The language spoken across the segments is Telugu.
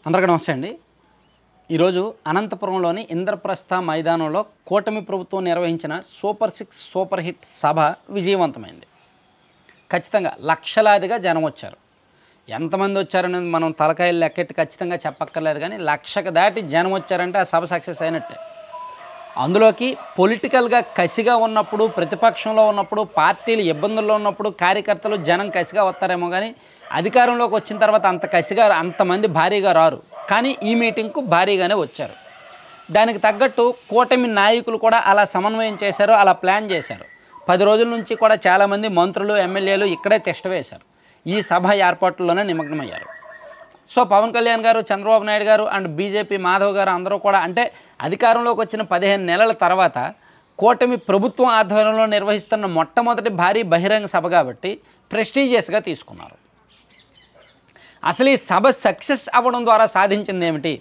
అందరికీ నమస్తే అండి. ఈరోజు అనంతపురంలోని ఇంద్రప్రస్థ మైదానంలో కూటమి ప్రభుత్వం నిర్వహించిన సూపర్ 6 సూపర్ హిట్ సభ విజయవంతమైంది. ఖచ్చితంగా లక్షలాదిగా జనం వచ్చారు. ఎంతమంది వచ్చారనేది మనం తలకాయలు లెక్కెట్టి ఖచ్చితంగా చెప్పక్కర్లేదు, కానీ లక్షకు దాటి జనం వచ్చారంటే ఆ సభ సక్సెస్ అయినట్టే. అందులోకి పొలిటికల్గా కసిగా ఉన్నప్పుడు, ప్రతిపక్షంలో ఉన్నప్పుడు, పార్టీలు ఇబ్బందుల్లో ఉన్నప్పుడు కార్యకర్తలు జనం కసిగా వస్తారేమో, కానీ అధికారంలోకి వచ్చిన తర్వాత అంత కసిగా అంతమంది భారీగా రారు. కానీ ఈ మీటింగ్కు భారీగానే వచ్చారు. దానికి తగ్గట్టు కూటమి నాయకులు కూడా అలా సమన్వయం చేశారు, అలా ప్లాన్ చేశారు. 10 రోజుల నుంచి కూడా చాలామంది మంత్రులు, ఎమ్మెల్యేలు ఇక్కడే తిష్ట వేశారు. ఈ సభ ఏర్పాట్లలోనే నిమగ్నమయ్యారు. సో పవన్ కళ్యాణ్ గారు, చంద్రబాబు నాయుడు గారు అండ్ బీజేపీ మాధవ్ గారు అందరూ కూడా, అంటే అధికారంలోకి వచ్చిన 15 నెలల తర్వాత కూటమి ప్రభుత్వం ఆధ్వర్యంలో నిర్వహిస్తున్న మొట్టమొదటి భారీ బహిరంగ సభ కాబట్టి ప్రెస్టీజియస్గా తీసుకున్నారు. అసలు ఈ సభ సక్సెస్ అవ్వడం ద్వారా సాధించింది ఏమిటి?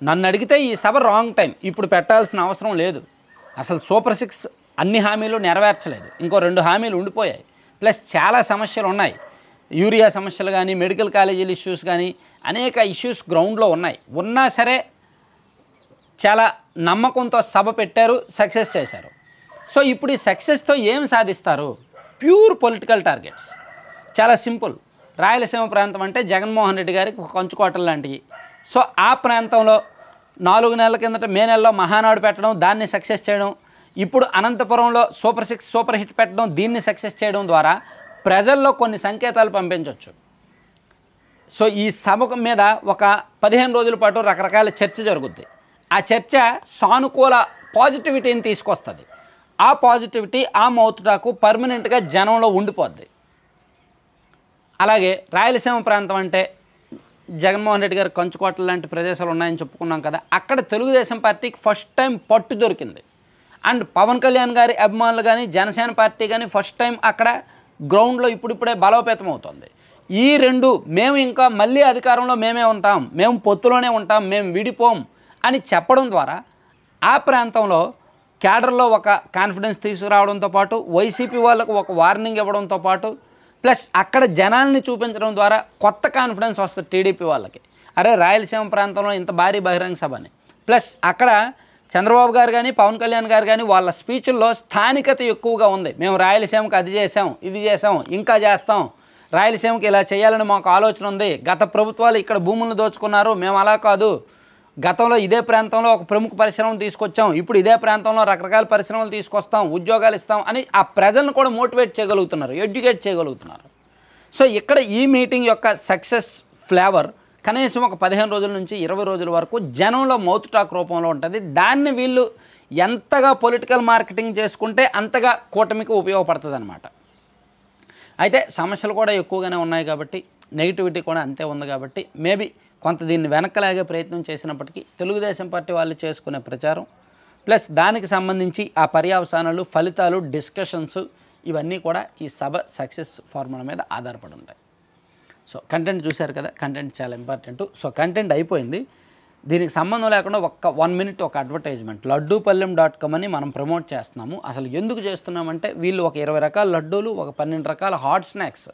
నన్ను అడిగితే ఈ సభ రాంగ్ టైం, ఇప్పుడు పెట్టాల్సిన అవసరం లేదు. అసలు సూపర్ 6 అన్ని హామీలు నెరవేర్చలేదు, ఇంకో 2 హామీలు ఉండిపోయాయి. ప్లస్ చాలా సమస్యలు ఉన్నాయి. యూరియా సమస్యలు కానీ, మెడికల్ కాలేజీల ఇష్యూస్ కానీ, అనేక ఇష్యూస్ గ్రౌండ్లో ఉన్నాయి. ఉన్నా సరే చాలా నమ్మకంతో సభ పెట్టారు, సక్సెస్ చేశారు. సో ఇప్పుడు ఈ సక్సెస్తో ఏం సాధిస్తారు? Pure political targets. చాలా సింపుల్. రాయలసీమ ప్రాంతం అంటే జగన్మోహన్ రెడ్డి గారికి ఒక కంచుకోటలు లాంటివి. సో ఆ ప్రాంతంలో 4 నెలల కిందట మే నెలలో మహానాడు పెట్టడం, దాన్ని సక్సెస్ చేయడం, ఇప్పుడు అనంతపురంలో సూపర్ 6 సూపర్ హిట్ పెట్టడం, దీన్ని సక్సెస్ చేయడం ద్వారా ప్రజల్లో కొన్ని సంకేతాలు పంపించవచ్చు. సో ఈ సభ మీద ఒక 15 రోజుల పాటు రకరకాల చర్చ జరుగుద్ది. ఆ చర్చ సానుకూల పాజిటివిటీని తీసుకొస్తుంది. ఆ పాజిటివిటీ, ఆ మౌత్ టాకు పర్మనెంట్గా జనంలో ఉండిపోద్ది. అలాగే రాయలసీమ ప్రాంతం అంటే జగన్మోహన్ రెడ్డి గారి కంచుకోటలు లాంటి ప్రదేశాలు ఉన్నాయని చెప్పుకున్నాం కదా, అక్కడ తెలుగుదేశం పార్టీకి ఫస్ట్ టైం పట్టు దొరికింది. అండ్ పవన్ కళ్యాణ్ గారి అభిమానులు కానీ, జనసేన పార్టీ కానీ ఫస్ట్ టైం అక్కడ గ్రౌండ్లో ఇప్పుడిప్పుడే బలోపేతం అవుతుంది. ఈ రెండు, మేము ఇంకా మళ్ళీ అధికారంలో మేమే ఉంటాం, మేము పొత్తులోనే ఉంటాం, మేము విడిపోం అని చెప్పడం ద్వారా ఆ ప్రాంతంలో క్యాడర్లో ఒక కాన్ఫిడెన్స్ తీసుకురావడంతో పాటు, వైసీపీ వాళ్ళకు ఒక వార్నింగ్ ఇవ్వడంతో పాటు, ప్లస్ అక్కడ జనాల్ని చూపించడం ద్వారా కొత్త కాన్ఫిడెన్స్ వస్తుంది టీడీపీ వాళ్ళకి. అరే రాయలసీమ ప్రాంతంలో ఇంత భారీ బహిరంగ సభని. ప్లస్ అక్కడ చంద్రబాబు గారు కానీ, పవన్ కళ్యాణ్ గారు కానీ వాళ్ళ స్పీచ్ల్లో స్థానికత ఎక్కువగా ఉంది. మేము రాయలసీమకు అది చేసాం, ఇది చేసాం, ఇంకా చేస్తాం, రాయలసీమకి ఇలా చేయాలని మాకు ఆలోచన ఉంది, గత ప్రభుత్వాలు ఇక్కడ భూములను దోచుకున్నారు, మేము అలా కాదు, గతంలో ఇదే ప్రాంతంలో ఒక ప్రముఖ పరిశ్రమను తీసుకొచ్చాం, ఇప్పుడు ఇదే ప్రాంతంలో రకరకాల పరిశ్రమలు తీసుకొస్తాం, ఉద్యోగాలు ఇస్తాం అని ఆ ప్రజలను కూడా మోటివేట్ చేయగలుగుతున్నారు, ఎడ్యుకేట్ చేయగలుగుతున్నారు. సో ఇక్కడ ఈ మీటింగ్ యొక్క సక్సెస్ ఫ్లేవర్ కనీసం ఒక 15 రోజుల నుంచి 20 రోజుల వరకు జనంలో మౌత్ టాక్ రూపంలో ఉంటుంది. దాన్ని వీళ్ళు ఎంతగా పొలిటికల్ మార్కెటింగ్ చేసుకుంటే అంతగా కూటమికి ఉపయోగపడుతుంది అన్నమాట. అయితే సమస్యలు కూడా ఎక్కువగానే ఉన్నాయి కాబట్టి, నెగిటివిటీ కూడా అంతే ఉంది కాబట్టి, మేబీ కొంత దీన్ని వెనక్కలాగే ప్రయత్నం చేసినప్పటికీ తెలుగుదేశం పార్టీ వాళ్ళు చేసుకునే ప్రచారం ప్లస్ దానికి సంబంధించి ఆ పర్యవసానాలు, ఫలితాలు, డిస్కషన్స్ ఇవన్నీ కూడా ఈ సభ సక్సెస్ ఫార్ములా మీద ఆధారపడి ఉంటాయి. సో కంటెంట్ చూశారు కదా, కంటెంట్ చాలా ఇంపార్టెంట్. సో కంటెంట్ అయిపోయింది. దీనికి సంబంధం లేకుండా 1 మినిట్ ఒక అడ్వర్టైజ్మెంట్. లడ్డూపల్లెం.com అని మనం ప్రమోట్ చేస్తున్నాము. అసలు ఎందుకు చేస్తున్నామంటే, వీళ్ళు ఒక 20 రకాల లడ్డూలు, ఒక 12 రకాల హాట్ స్నాక్స్,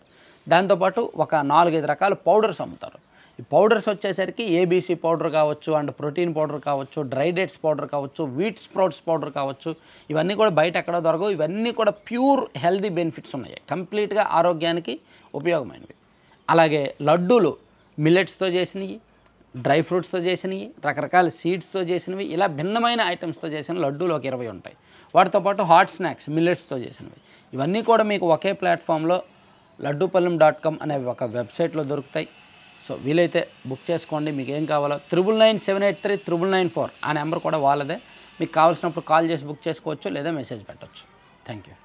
దాంతోపాటు ఒక 4-5 రకాల పౌడర్స్ అమ్ముతారు. ఈ పౌడర్స్ వచ్చేసరికి ఏబీసీ పౌడర్ కావచ్చు, అండ్ ప్రోటీన్ పౌడర్ కావచ్చు, డ్రై డేట్స్ పౌడర్ కావచ్చు, వీట్ స్ప్రౌట్స్ పౌడర్ కావచ్చు, ఇవన్నీ కూడా బయట ఎక్కడో దొరకవు. ఇవన్నీ కూడా ప్యూర్ హెల్దీ బెనిఫిట్స్ ఉన్నాయి, కంప్లీట్గా ఆరోగ్యానికి ఉపయోగమైనవి. అలాగే లడ్డూలు మిల్లెట్స్తో చేసినవి, డ్రై ఫ్రూట్స్తో చేసినవి, రకరకాల సీడ్స్తో చేసినవి, ఇలా భిన్నమైన ఐటమ్స్తో చేసిన లడ్డూలు ఒక 20 ఉంటాయి. వాటితో పాటు హాట్ స్నాక్స్ మిల్లెట్స్తో చేసినవి. ఇవన్నీ కూడా మీకు ఒకే ప్లాట్ఫామ్లో లడ్డూపల్లెం.com అనే ఒక వెబ్సైట్లో దొరుకుతాయి. సో వీలైతే బుక్ చేసుకోండి. మీకు ఏం కావాలో 9997839994 ఆ నెంబర్ కూడా వాళ్ళదే. మీకు కావాల్సినప్పుడు కాల్ చేసి బుక్ చేసుకోవచ్చు, లేదా మెసేజ్ పెట్టవచ్చు. Thank you.